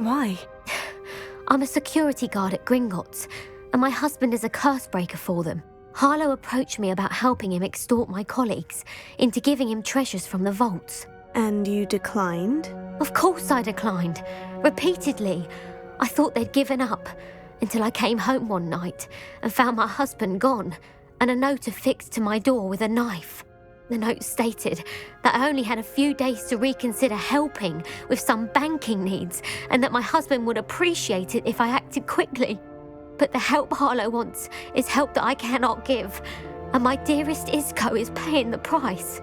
Why? I'm a security guard at Gringotts, and my husband is a curse breaker for them. Harlow approached me about helping him extort my colleagues into giving him treasures from the vaults. And you declined? Of course I declined. Repeatedly. I thought they'd given up, until I came home one night and found my husband gone, and a note affixed to my door with a knife. The note stated that I only had a few days to reconsider helping with some banking needs, and that my husband would appreciate it if I acted quickly. But the help Harlow wants is help that I cannot give, and my dearest Isco is paying the price.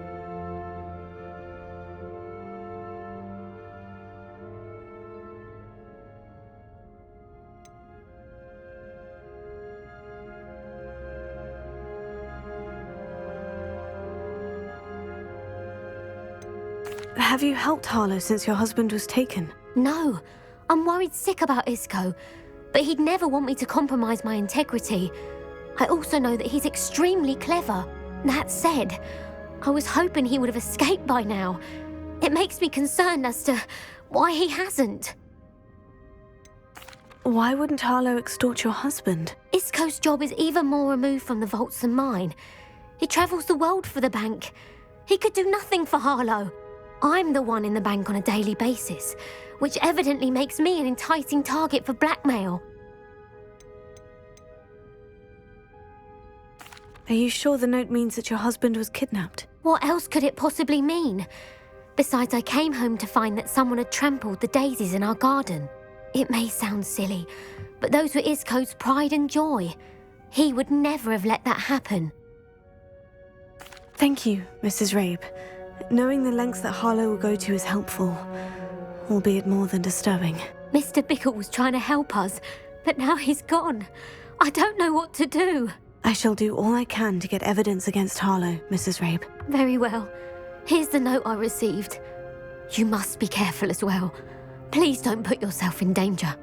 Have you helped Harlow since your husband was taken? No, I'm worried sick about Isco, but he'd never want me to compromise my integrity. I also know that he's extremely clever. That said, I was hoping he would have escaped by now. It makes me concerned as to why he hasn't. Why wouldn't Harlow extort your husband? Isco's job is even more removed from the vaults than mine. He travels the world for the bank. He could do nothing for Harlow. I'm the one in the bank on a daily basis, which evidently makes me an enticing target for blackmail. Are you sure the note means that your husband was kidnapped? What else could it possibly mean? Besides, I came home to find that someone had trampled the daisies in our garden. It may sound silly, but those were Isco's pride and joy. He would never have let that happen. Thank you, Mrs. Rabe. Knowing the lengths that Harlow will go to is helpful, albeit more than disturbing. Mr. Bickle was trying to help us, but now he's gone. I don't know what to do. I shall do all I can to get evidence against Harlow, Mrs. Rabe. Very well. Here's the note I received. You must be careful as well. Please don't put yourself in danger.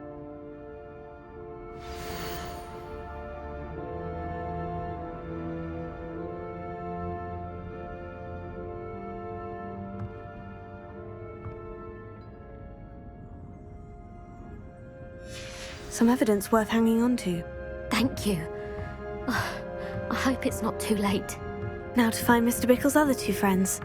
Some evidence worth hanging on to. Thank you. I hope it's not too late. Now to find Mr. Bickle's other two friends.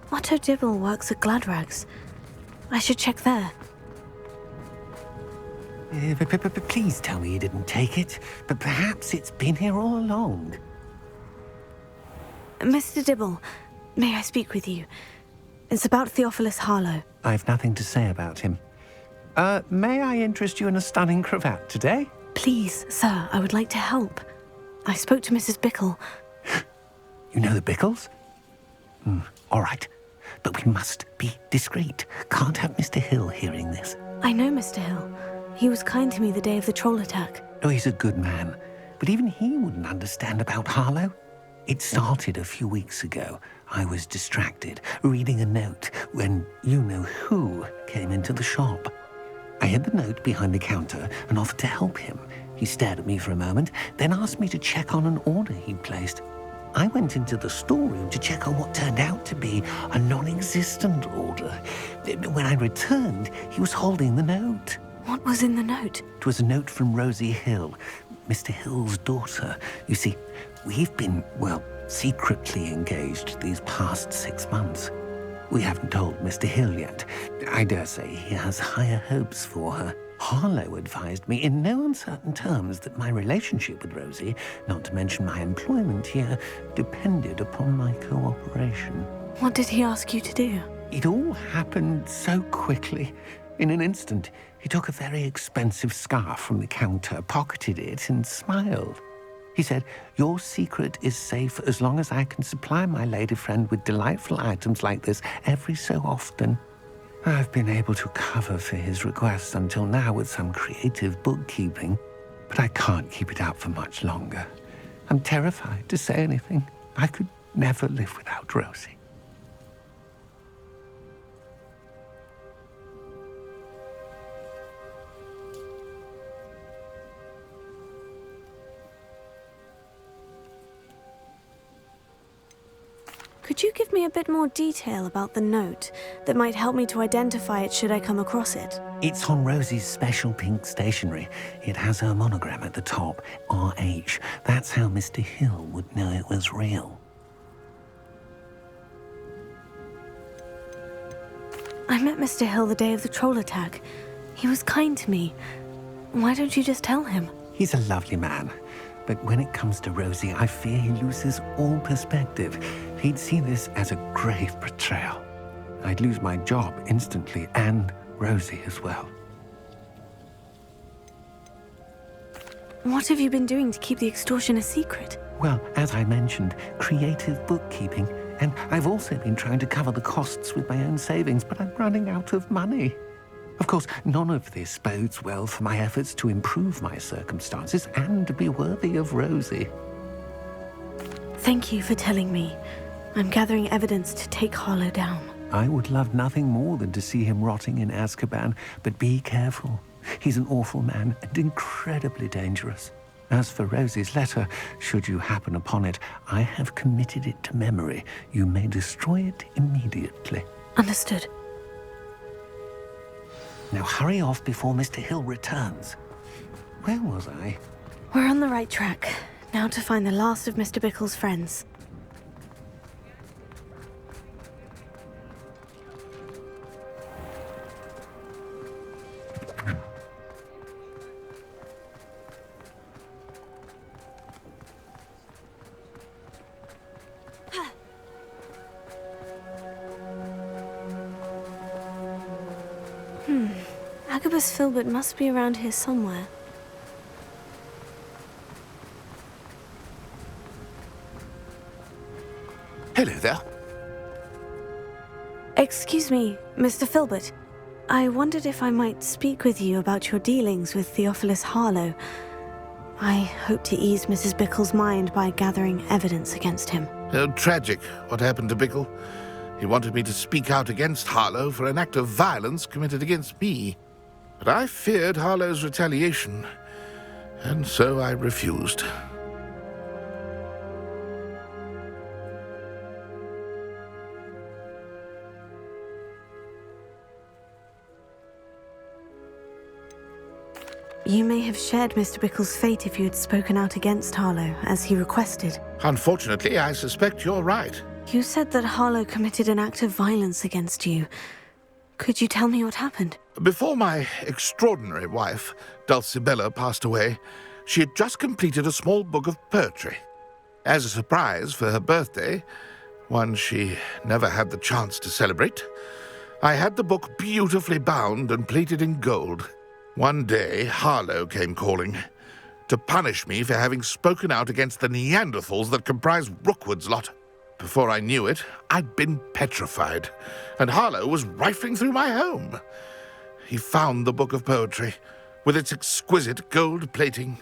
Otto Dibble works at Gladrags. I should check there. Please tell me you didn't take it, but perhaps it's been here all along. Mr. Dibble, may I speak with you? It's about Theophilus Harlow. I've nothing to say about him. May I interest you in a stunning cravat today? Please, sir, I would like to help. I spoke to Mrs. Bickle. You know the Bickles? All right. But we must be discreet. Can't have Mr. Hill hearing this. I know Mr. Hill. He was kind to me the day of the troll attack. Oh, he's a good man. But even he wouldn't understand about Harlow. It started a few weeks ago. I was distracted, reading a note, when you-know-who came into the shop. I hid the note behind the counter and offered to help him. He stared at me for a moment, then asked me to check on an order he'd placed. I went into the storeroom to check on what turned out to be a non-existent order. When I returned, he was holding the note. What was in the note? It was a note from Rosie Hill, Mr. Hill's daughter. You see, we've been, secretly engaged these past 6 months. We haven't told Mr. Hill yet. I dare say he has higher hopes for her. Harlow advised me in no uncertain terms that my relationship with Rosie, not to mention my employment here, depended upon my cooperation. What did he ask you to do? It all happened so quickly. In an instant, he took a very expensive scarf from the counter, pocketed it, and smiled. He said, "Your secret is safe as long as I can supply my lady friend with delightful items like this every so often." I've been able to cover for his requests until now with some creative bookkeeping, but I can't keep it up for much longer. I'm terrified to say anything. I could never live without Rosie. Could you give me a bit more detail about the note that might help me to identify it should I come across it? It's on Rosie's special pink stationery. It has her monogram at the top, RH. That's how Mr. Hill would know it was real. I met Mr. Hill the day of the troll attack. He was kind to me. Why don't you just tell him? He's a lovely man. But when it comes to Rosie, I fear he loses all perspective. He'd see this as a grave betrayal. I'd lose my job instantly, and Rosie as well. What have you been doing to keep the extortion a secret? Well, as I mentioned, creative bookkeeping. And I've also been trying to cover the costs with my own savings, but I'm running out of money. Of course, none of this bodes well for my efforts to improve my circumstances and to be worthy of Rosie. Thank you for telling me. I'm gathering evidence to take Harlow down. I would love nothing more than to see him rotting in Azkaban, but be careful. He's an awful man and incredibly dangerous. As for Rosie's letter, should you happen upon it, I have committed it to memory. You may destroy it immediately. Understood. Now hurry off before Mr. Hill returns. Where was I? We're on the right track. Now to find the last of Mr. Bickle's friends. Agabus Filbert must be around here somewhere. Hello there. Excuse me, Mr. Filbert. I wondered if I might speak with you about your dealings with Theophilus Harlow. I hope to ease Mrs. Bickle's mind by gathering evidence against him. Oh, tragic what happened to Bickle. He wanted me to speak out against Harlow for an act of violence committed against me. But I feared Harlow's retaliation, and so I refused. You may have shared Mr. Bickle's fate if you had spoken out against Harlow, as he requested. Unfortunately, I suspect you're right. You said that Harlow committed an act of violence against you. Could you tell me what happened? Before my extraordinary wife, Dulcibella, passed away, she had just completed a small book of poetry. As a surprise for her birthday, one she never had the chance to celebrate, I had the book beautifully bound and plated in gold. One day, Harlow came calling to punish me for having spoken out against the Neanderthals that comprise Rookwood's lot. Before I knew it, I'd been petrified, and Harlow was rifling through my home. He found the book of poetry, with its exquisite gold plating.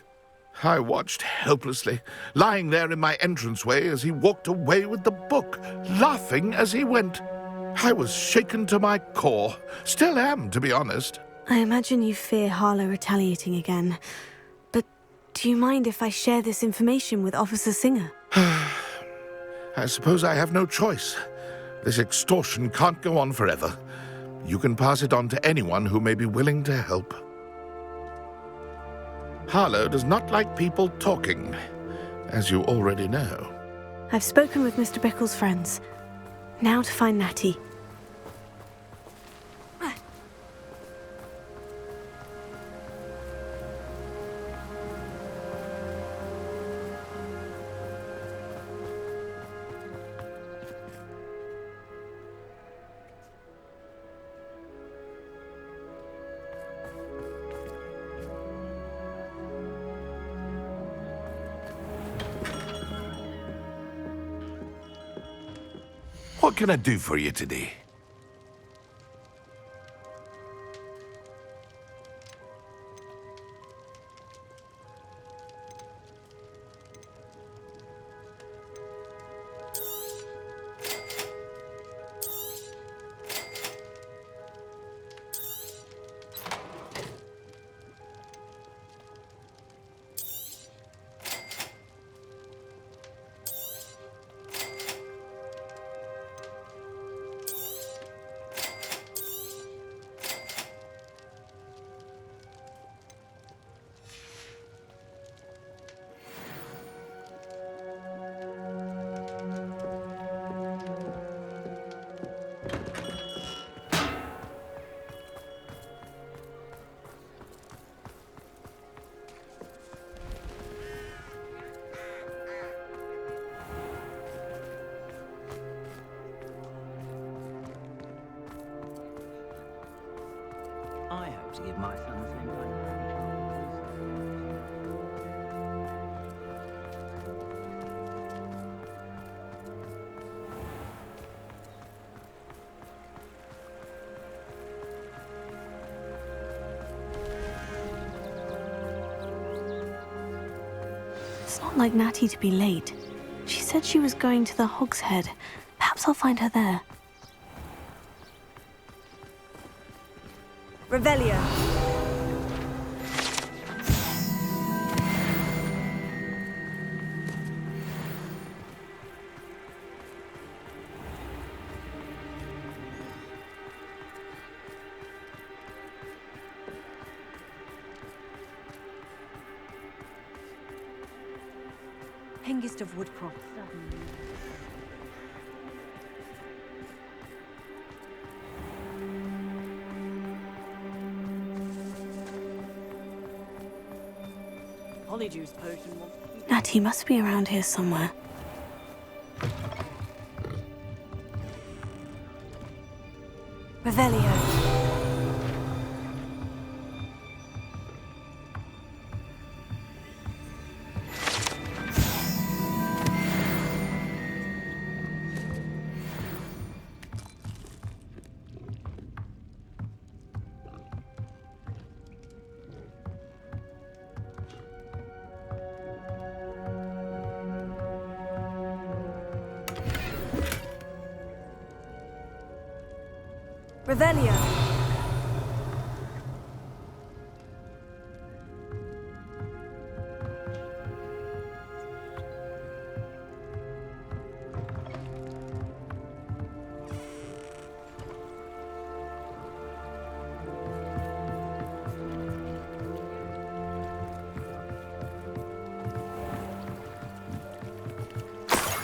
I watched helplessly, lying there in my entranceway as he walked away with the book, laughing as he went. I was shaken to my core, still am, to be honest. I imagine you fear Harlow retaliating again. But do you mind if I share this information with Officer Singer? I suppose I have no choice. This extortion can't go on forever. You can pass it on to anyone who may be willing to help. Harlow does not like people talking, as you already know. I've spoken with Mr. Bickle's friends. Now to find Natty. What can I do for you today? I hope to give my son the same kind of... It's not like Natty to be late. She said she was going to the Hog's Head. Perhaps I'll find her there. Revelio. Hengist of Woodcroft. Polyjuice potion wants to be... Natty must be around here somewhere. Revelio. Revelio.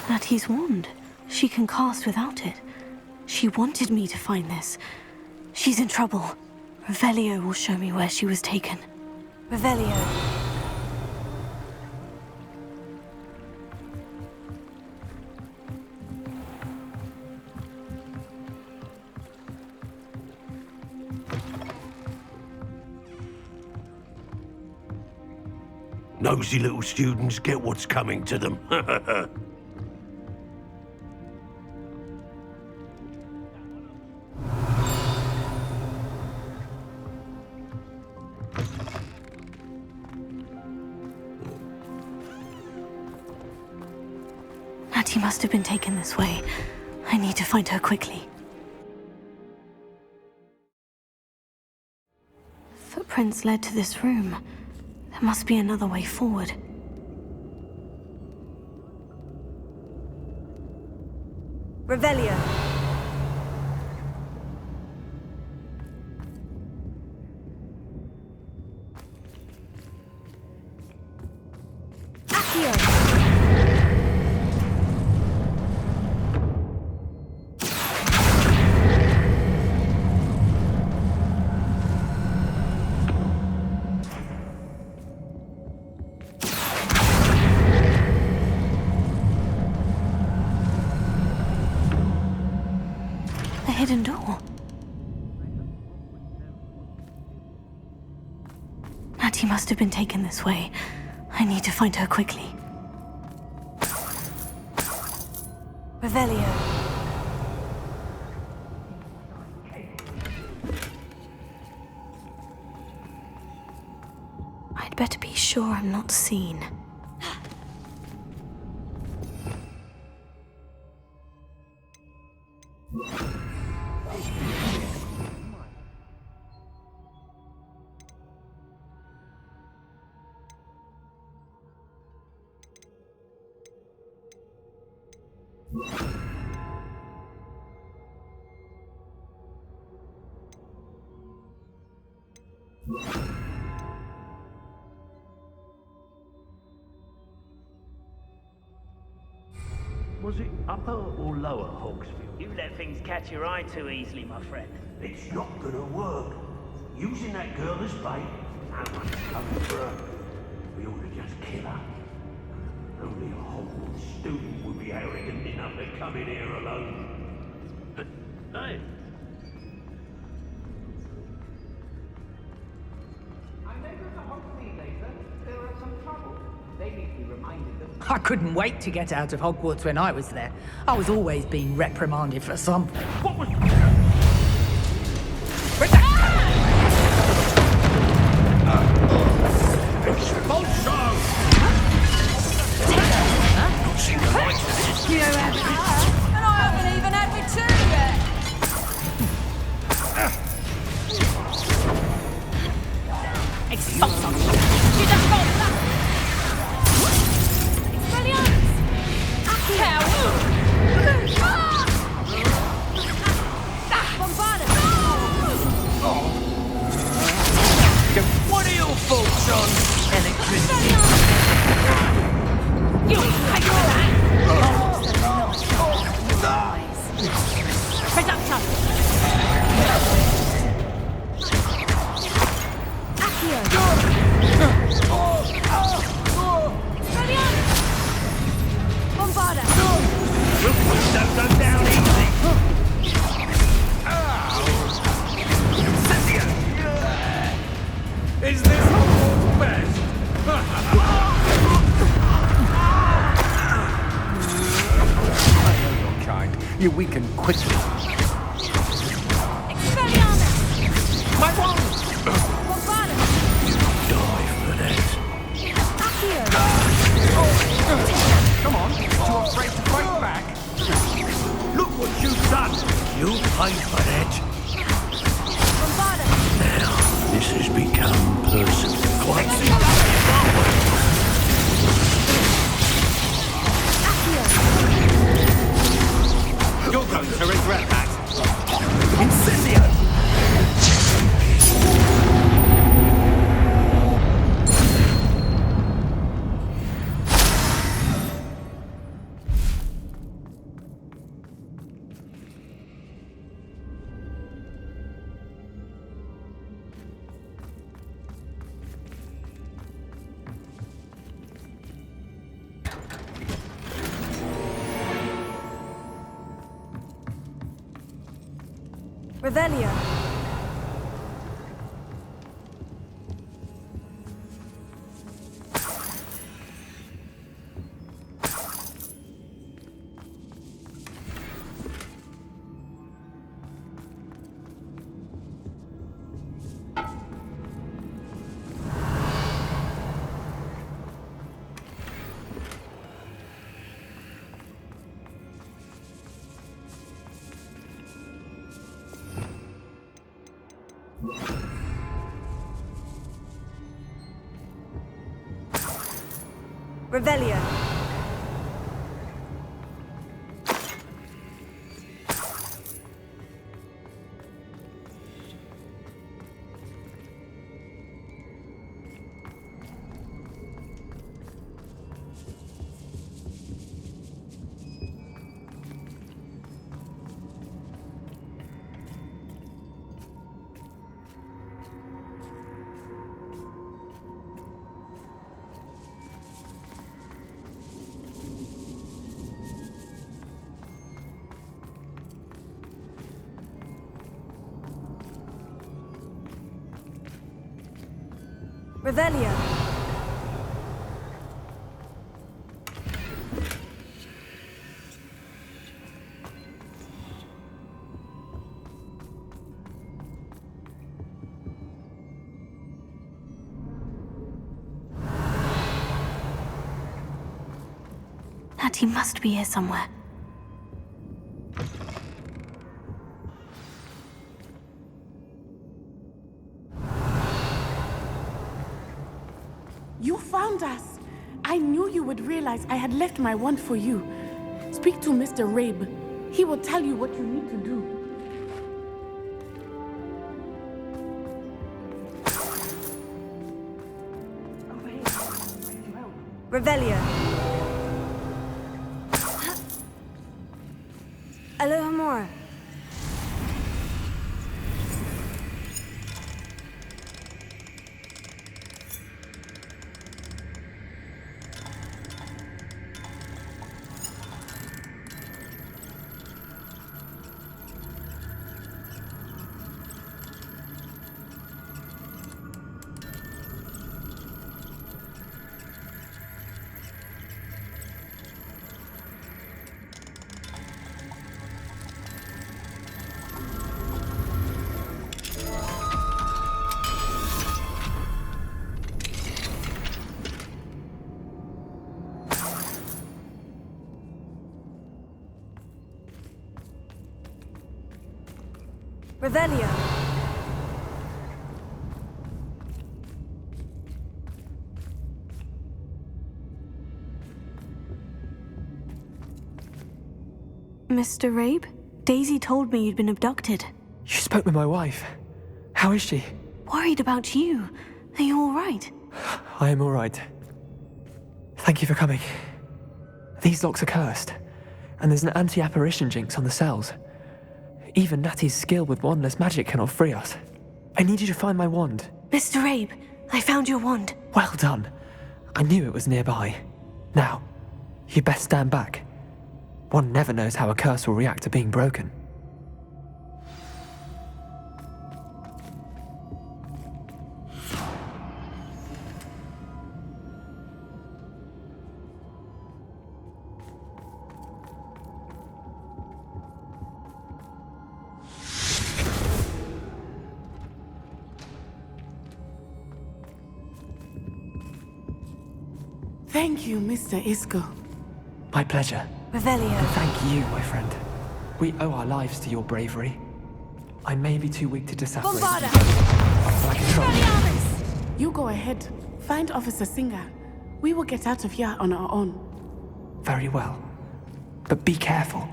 Natty's wand. She can cast without it. She wanted me to find this. She's in trouble. Revelio will show me where she was taken. Revelio. Nosy little students get what's coming to them. Natty must have been taken this way. I need to find her quickly. Footprints led to this room. There must be another way forward. Revelio. Accio. Hidden door. Natty must have been taken this way. I need to find her quickly. Revelio. I'd better be sure I'm not seen. Was it upper or lower Hogsfield? You let things catch your eye too easily, my friend. It's not gonna work. Using that girl as bait, someone's coming for her. We ought to just kill her. Only a Hogwarts student would be arrogant enough to come in here alone. Hey. I couldn't wait to get out of Hogwarts when I was there. I was always being reprimanded for something. What was... And I haven't even had my turn yet. Expulso! You just got that! Expelliarmus! Bombardus! What are your thoughts on electricity? You take that! Reduction! Accio! Expelliarmus! Bombarda! Don't go down easy. Is this Hogwarts best? I know your kind. You weaken quickly. Expelliarmus! My wand! Bombarda! Die for that. Accio! Come on, too afraid to fight back. Look what you've done. You pay for that. Bombarda! Now, this has become personal. You're going to regret that. Incendio! Revelio. Revelio. Revelio. Natty must be here somewhere. You found us. I knew you would realize I had left my wand for you. Speak to Mr. Rabe. He will tell you what you need to do. Revelio. Alohomora. Revelio. Mr. Rabe? Daisy told me you'd been abducted. You spoke with my wife. How is she? Worried about you. Are you all right? I am all right. Thank you for coming. These locks are cursed, and there's an anti-apparition jinx on the cells. Even Natty's skill with wandless magic cannot free us. I need you to find my wand. Mr. Rabe, I found your wand. Well done. I knew it was nearby. Now, you best stand back. One never knows how a curse will react to being broken. Thank you, Mr. Isco. My pleasure. Revelio. And thank you, my friend. We owe our lives to your bravery. I may be too weak to disapparate, Bombarda! but I can trust you. Expelliarmus! You go ahead. Find Officer Singer. We will get out of here on our own. Very well. But be careful.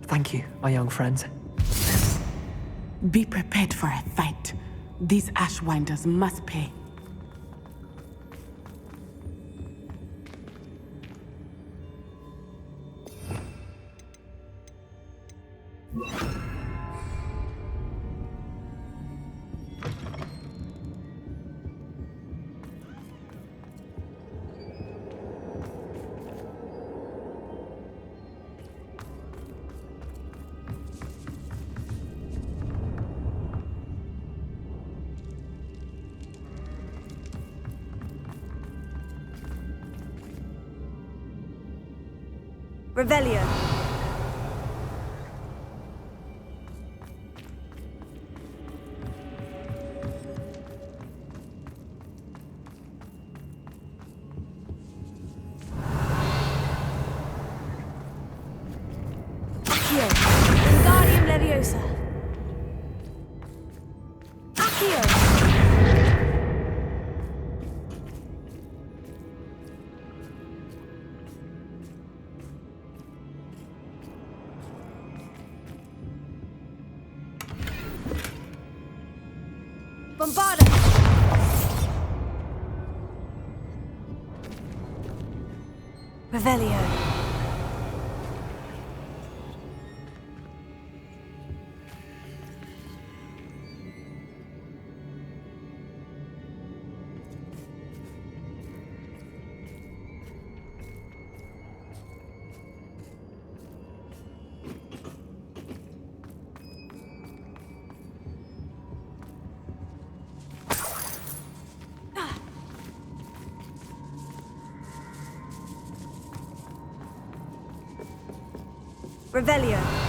Thank you, my young friends. Be prepared for a fight. These Ashwinders must pay. Revelio. Accio. Wingardium Leviosa. Accio. Bombarda! Revelio. Revelio.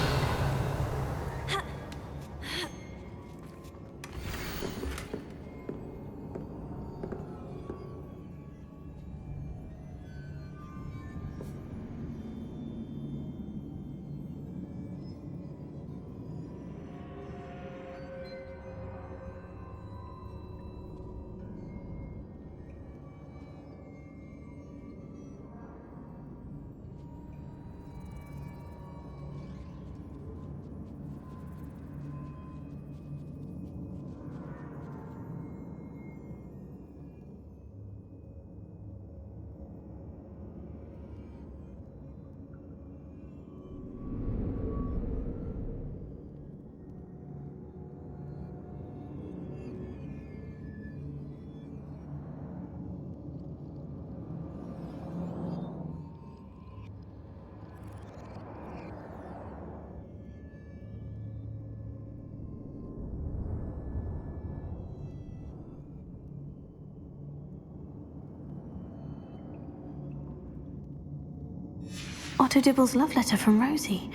Otto Dibble's love letter from Rosie.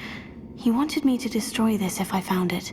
He wanted me to destroy this if I found it.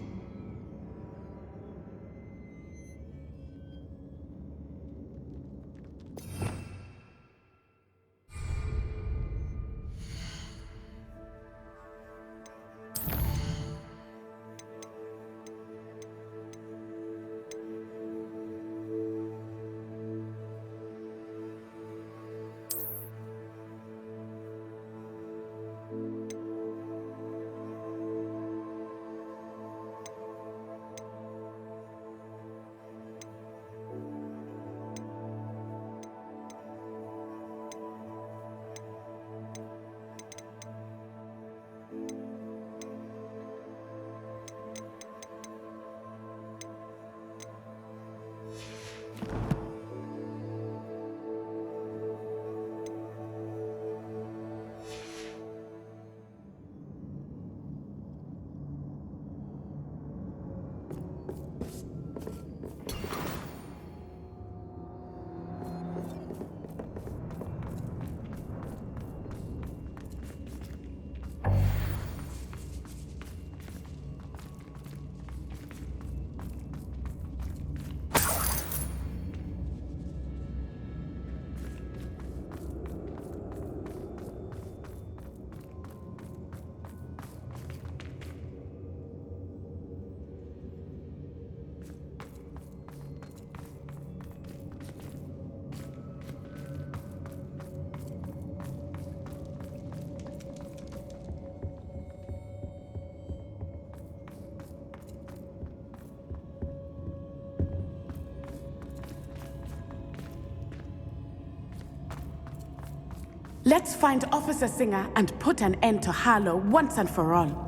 Let's find Officer Singer and put an end to Harlow once and for all.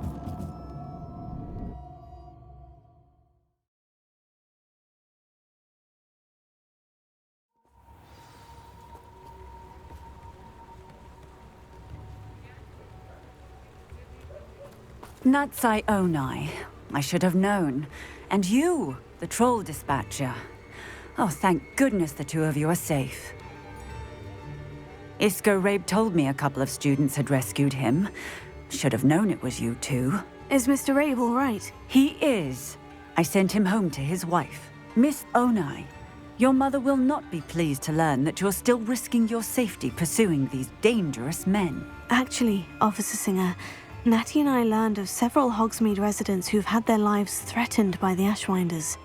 Natsai Onai. I should have known. And you, the troll dispatcher. Oh, thank goodness the two of you are safe. Isco Rabe told me a couple of students had rescued him. Should have known it was you two. Is Mr. Rabe all right? He is. I sent him home to his wife. Miss Onai, your mother will not be pleased to learn that you're still risking your safety pursuing these dangerous men. Actually, Officer Singer, Natty and I learned of several Hogsmeade residents who've had their lives threatened by the Ashwinders.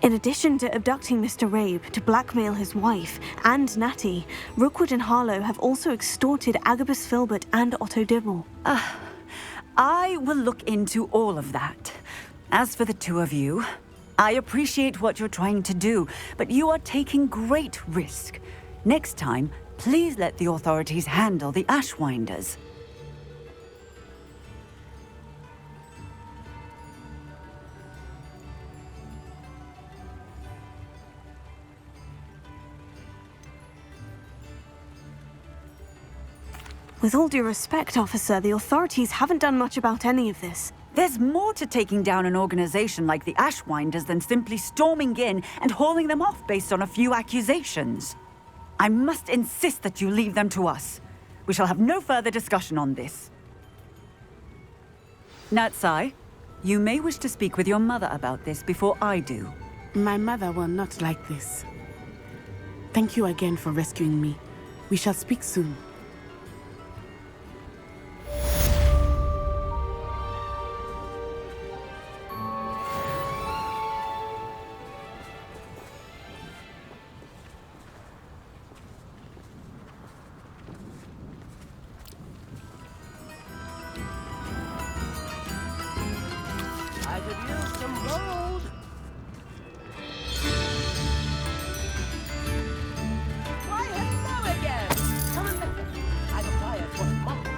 In addition to abducting Mr. Rabe to blackmail his wife and Natty, Rookwood and Harlow have also extorted Agabus Filbert and Otto Dibble. I will look into all of that. As for the two of you, I appreciate what you're trying to do, but you are taking great risk. Next time, please let the authorities handle the Ashwinders. With all due respect, officer, the authorities haven't done much about any of this. There's more to taking down an organization like the Ashwinders than simply storming in and hauling them off based on a few accusations. I must insist that you leave them to us. We shall have no further discussion on this. Natsai, you may wish to speak with your mother about this before I do. My mother will not like this. Thank you again for rescuing me. We shall speak soon. I could use some gold. Why, hello again. Come and listen. I've acquired what monks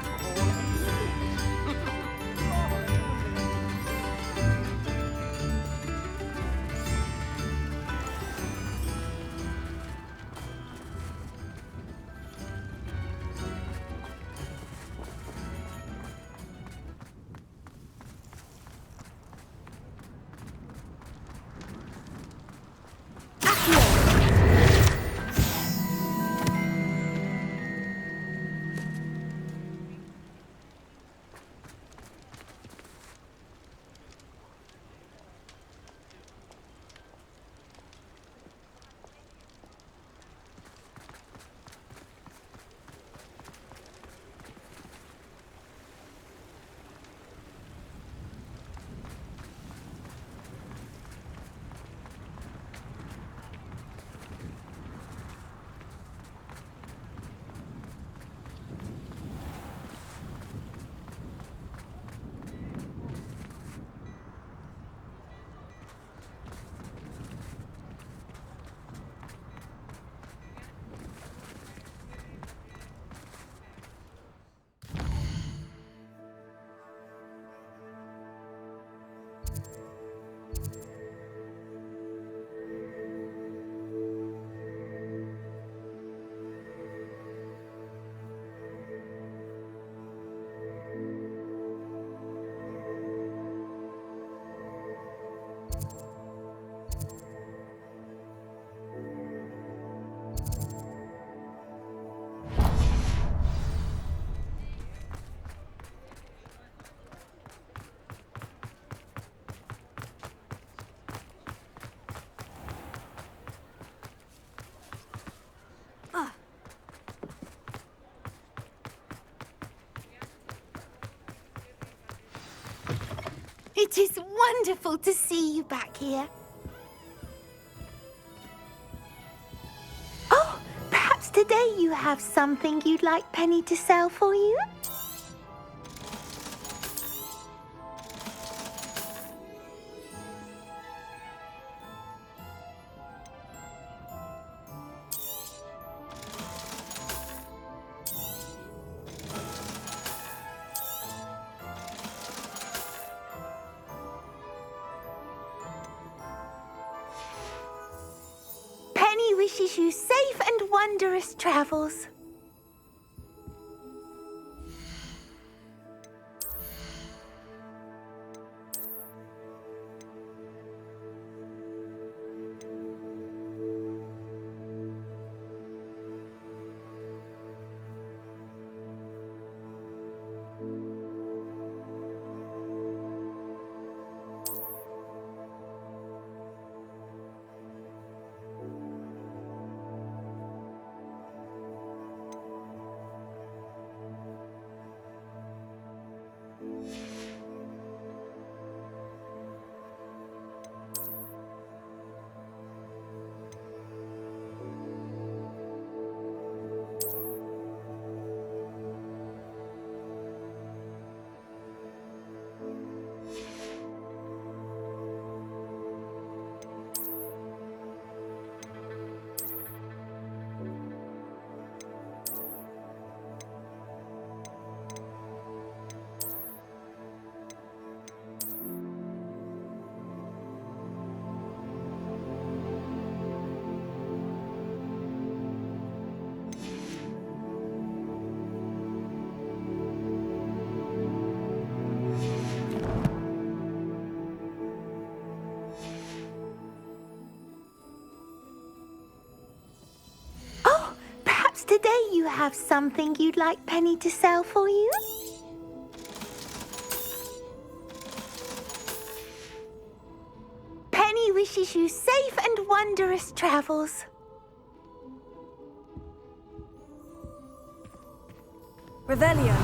It is wonderful to see you back here. Oh, perhaps today you have something you'd like Penny to sell for you? wishes you safe and wondrous travels. Today you have something you'd like Penny to sell for you? Penny wishes you safe and wondrous travels. Revelio.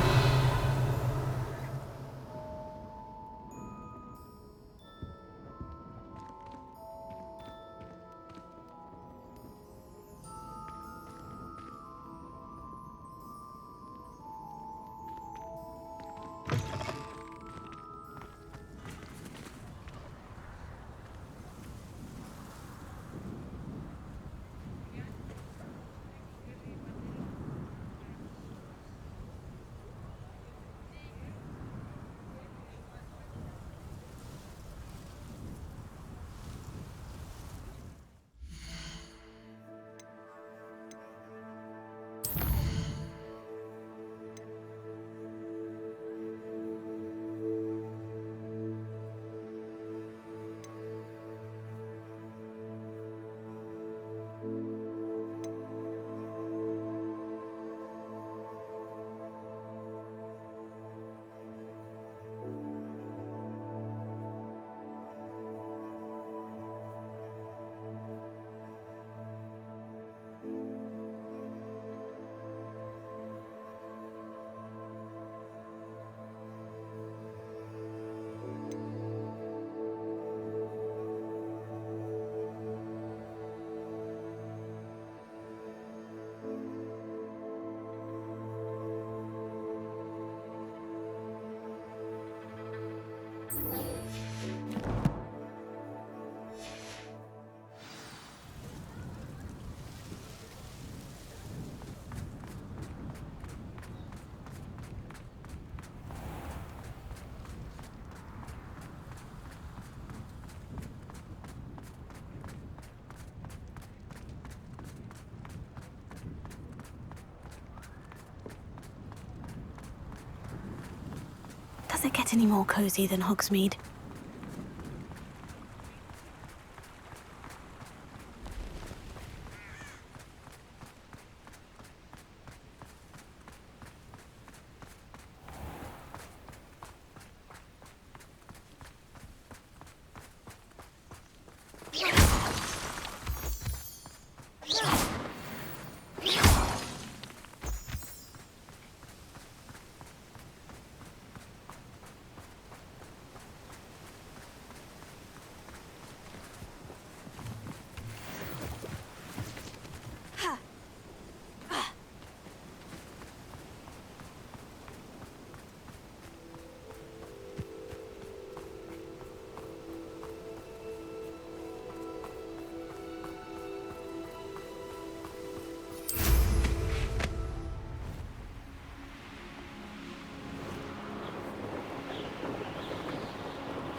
Does it get any more cozy than Hogsmeade?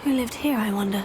Who lived here, I wonder?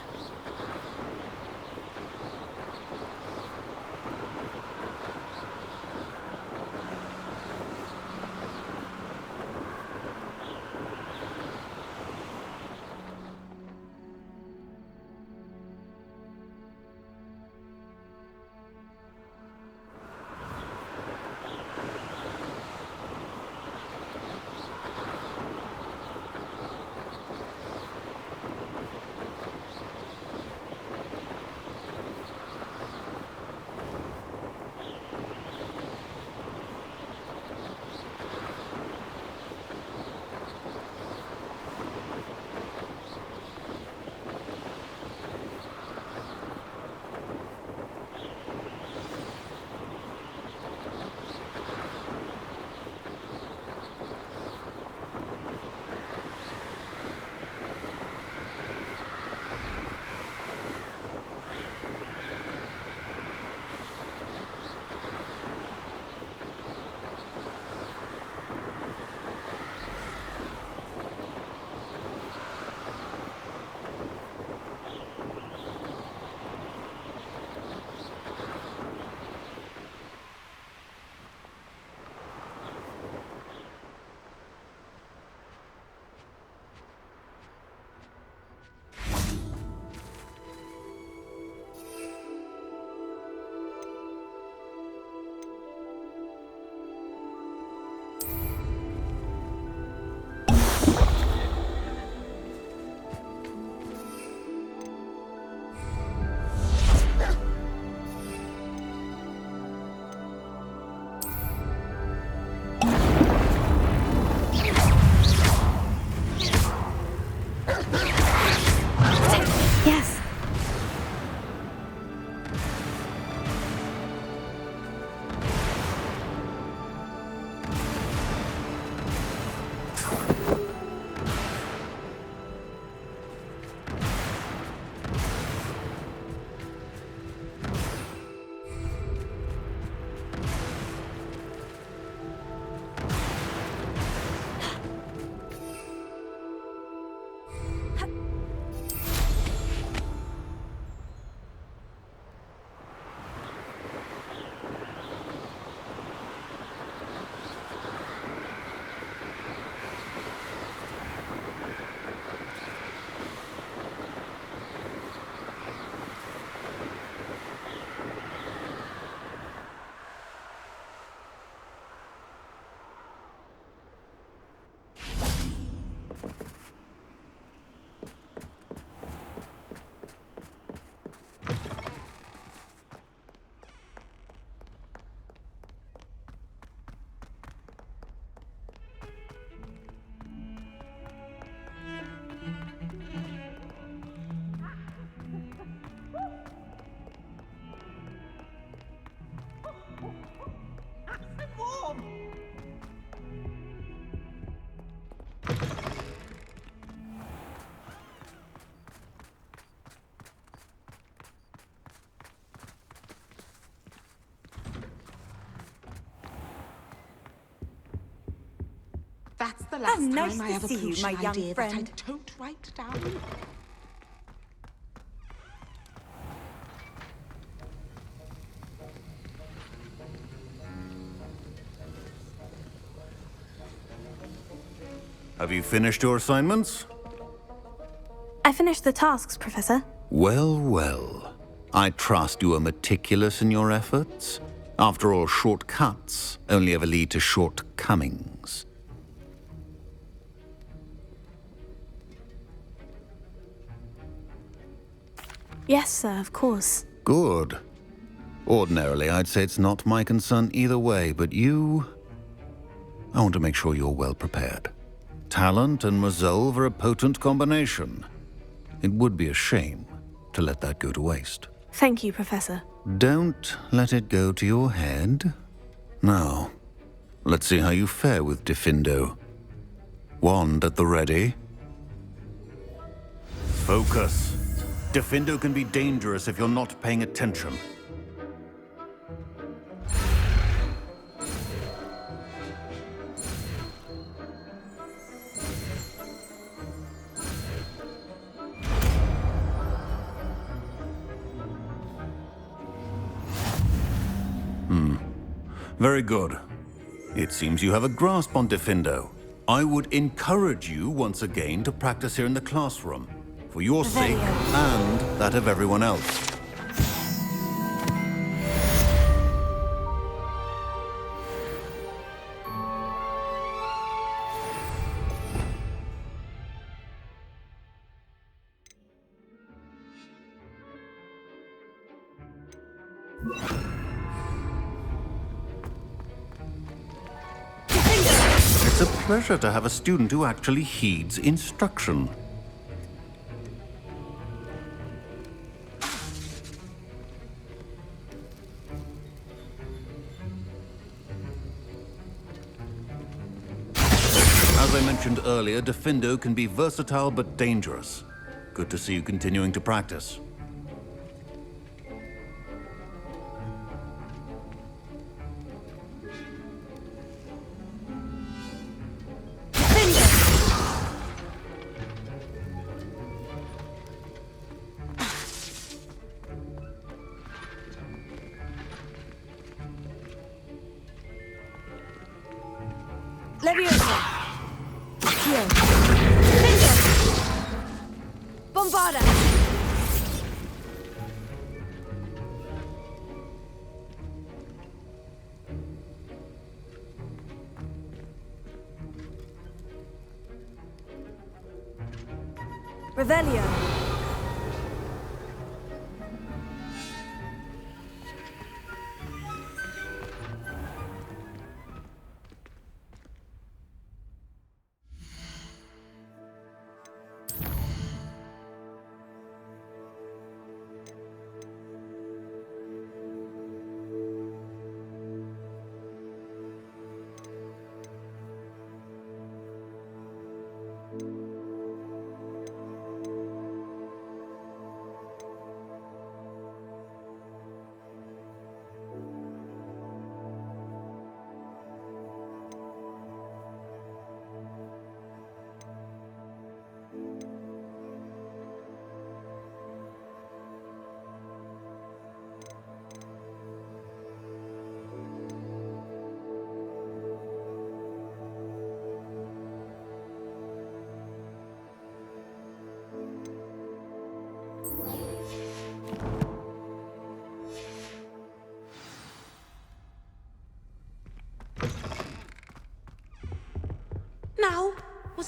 Yes. That's the last nice time I to have a see you, pollution my young idea friend. that I don't write down. Have you finished your assignments? I finished the tasks, Professor. Well, well. I trust you are meticulous in your efforts. After all, shortcuts only ever lead to shortcomings. Yes, sir, of course. Good. Ordinarily, I'd say it's not my concern either way, but you... I want to make sure you're well prepared. Talent and resolve are a potent combination. It would be a shame to let that go to waste. Thank you, Professor. Don't let it go to your head. Now, let's see how you fare with Diffindo. Wand at the ready. Focus. Diffindo can be dangerous if you're not paying attention. Very good. It seems you have a grasp on Diffindo. I would encourage you once again to practice here in the classroom, for your sake and that of everyone else. It's a pleasure to have a student who actually heeds instruction. As I mentioned earlier, Diffindo can be versatile but dangerous. Good to see you continuing to practice. Leviosa! Accio! Bombarda! Revelio!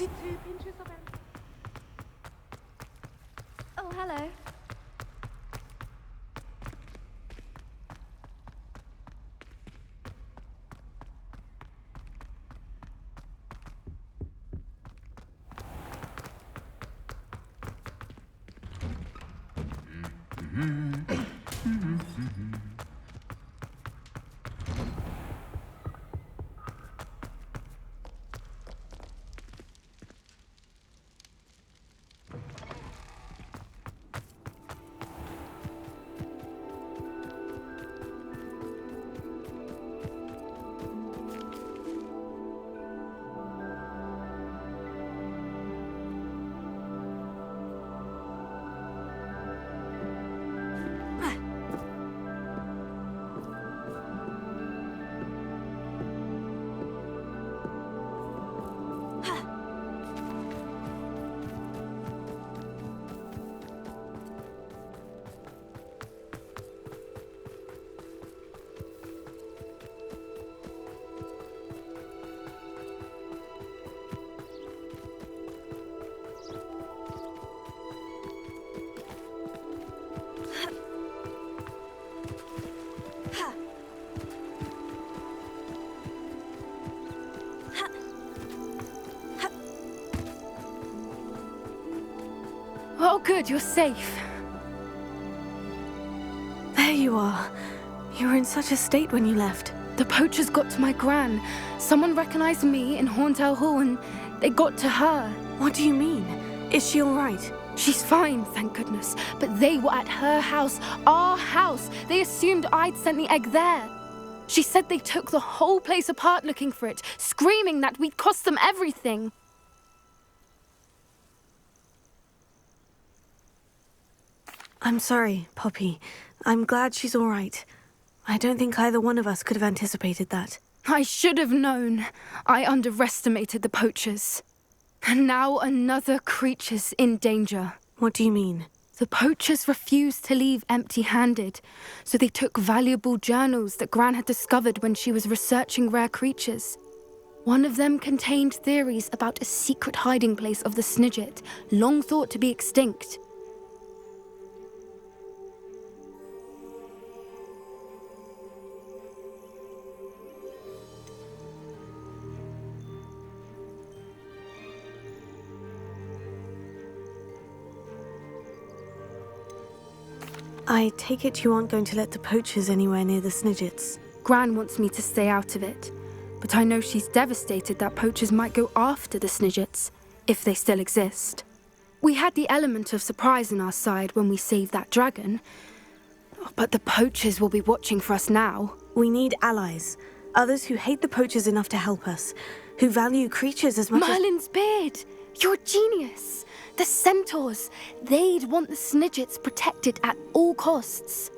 Is it 2 pinches of Oh, hello. Oh, good, you're safe. There you are. You were in such a state when you left. The poachers got to my gran. Someone recognized me in Horntail Hall and they got to her. What do you mean? Is she all right? She's fine, thank goodness. But they were at her house, our house. They assumed I'd sent the egg there. She said they took the whole place apart looking for it, screaming that we'd cost them everything. I'm sorry, Poppy. I'm glad she's all right. I don't think either one of us could have anticipated that. I should have known. I underestimated the poachers. And now another creature's in danger. What do you mean? The poachers refused to leave empty-handed, so they took valuable journals that Gran had discovered when she was researching rare creatures. One of them contained theories about a secret hiding place of the Snidget, long thought to be extinct. I take it you aren't going to let the poachers anywhere near the Snidgets. Gran wants me to stay out of it, but I know she's devastated that poachers might go after the Snidgets, if they still exist. We had the element of surprise on our side when we saved that dragon, but the poachers will be watching for us now. We need allies, others who hate the poachers enough to help us, who value creatures as much Merlin's beard! You're a genius! The centaurs, they'd want the Snidgets protected at all costs.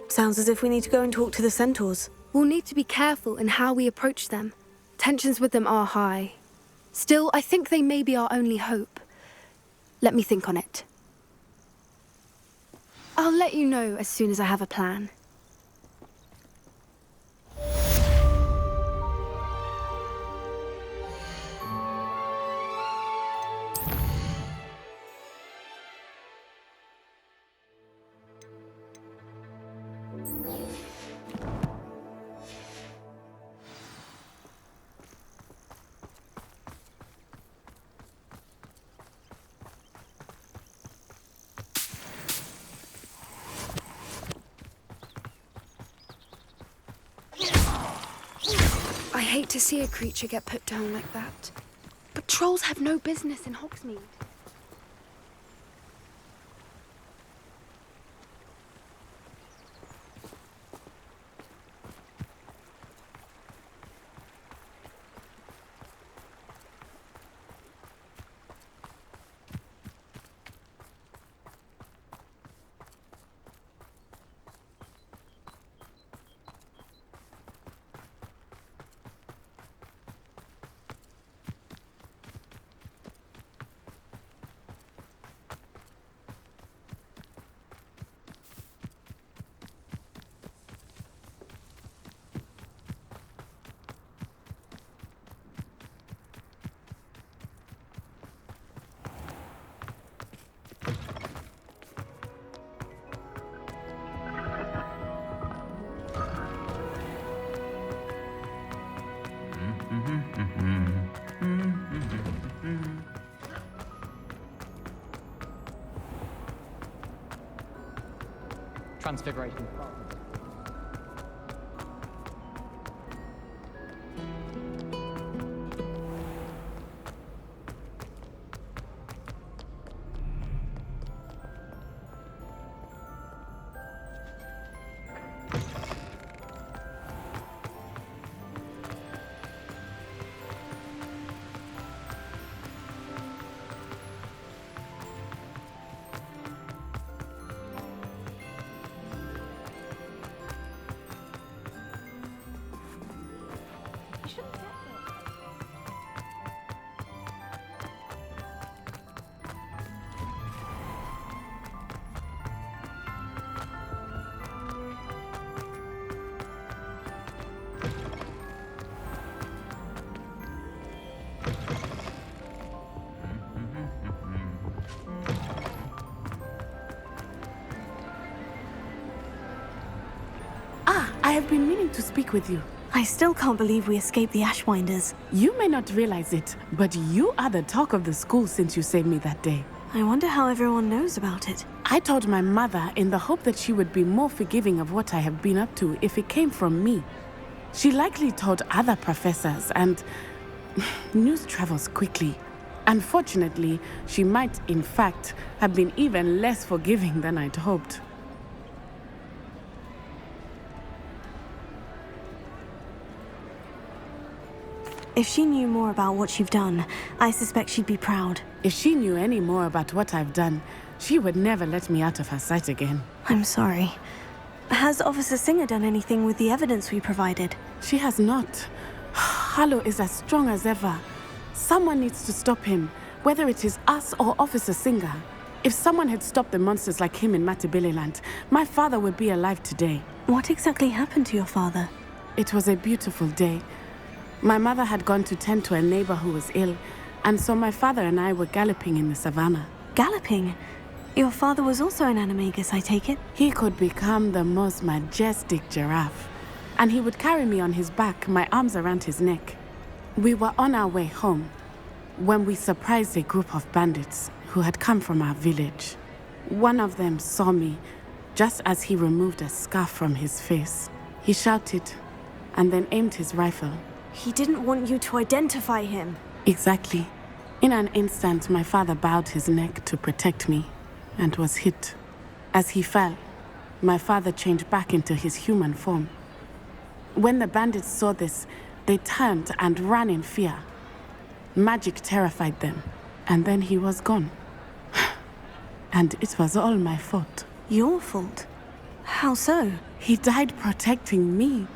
Sounds as if we need to go and talk to the centaurs. We'll need to be careful in how we approach them. Tensions with them are high. Still, I think they may be our only hope. Let me think on it. I'll let you know as soon as I have a plan. I hate to see a creature get put down like that. But trolls have no business in Hogsmeade. transfiguration. I have been meaning to speak with you. I still can't believe we escaped the Ashwinders. You may not realize it, but you are the talk of the school since you saved me that day. I wonder how everyone knows about it. I told my mother in the hope that she would be more forgiving of what I have been up to if it came from me. She likely told other professors, and news travels quickly. Unfortunately, she might, in fact, have been even less forgiving than I'd hoped. If she knew more about what you've done, I suspect she'd be proud. If she knew any more about what I've done, she would never let me out of her sight again. I'm sorry. Has Officer Singer done anything with the evidence we provided? She has not. Harlow is as strong as ever. Someone needs to stop him, whether it is us or Officer Singer. If someone had stopped the monsters like him in Matabeleland, my father would be alive today. What exactly happened to your father? It was a beautiful day. My mother had gone to tend to a neighbor who was ill, and so my father and I were galloping in the savannah. Galloping? Your father was also an animagus, I take it? He could become the most majestic giraffe, and he would carry me on his back, my arms around his neck. We were on our way home when we surprised a group of bandits who had come from our village. One of them saw me just as he removed a scarf from his face. He shouted and then aimed his rifle. He didn't want you to identify him. Exactly. In an instant, my father bowed his neck to protect me and was hit. As he fell, my father changed back into his human form. When the bandits saw this, they turned and ran in fear. Magic terrified them, and then he was gone. And it was all my fault. Your fault? How so? He died protecting me.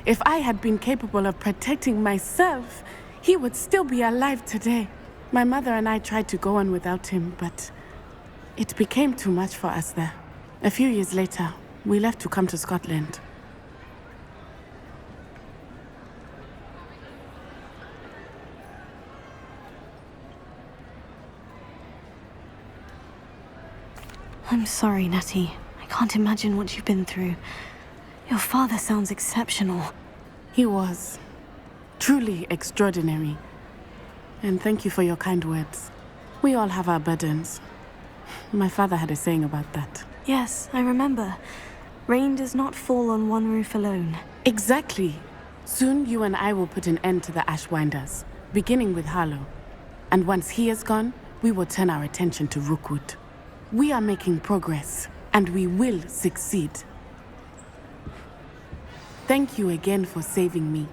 If I had been capable of protecting myself, he would still be alive today. My mother and I tried to go on without him, but it became too much for us there. A few years later, we left to come to Scotland. I'm sorry, Natty. I can't imagine what you've been through. Your father sounds exceptional. He was. Truly extraordinary. And thank you for your kind words. We all have our burdens. My father had a saying about that. Yes, I remember. Rain does not fall on one roof alone. Exactly. Soon you and I will put an end to the Ashwinders, beginning with Harlow. And once he is gone, we will turn our attention to Rookwood. We are making progress, and we will succeed. Thank you again for saving me.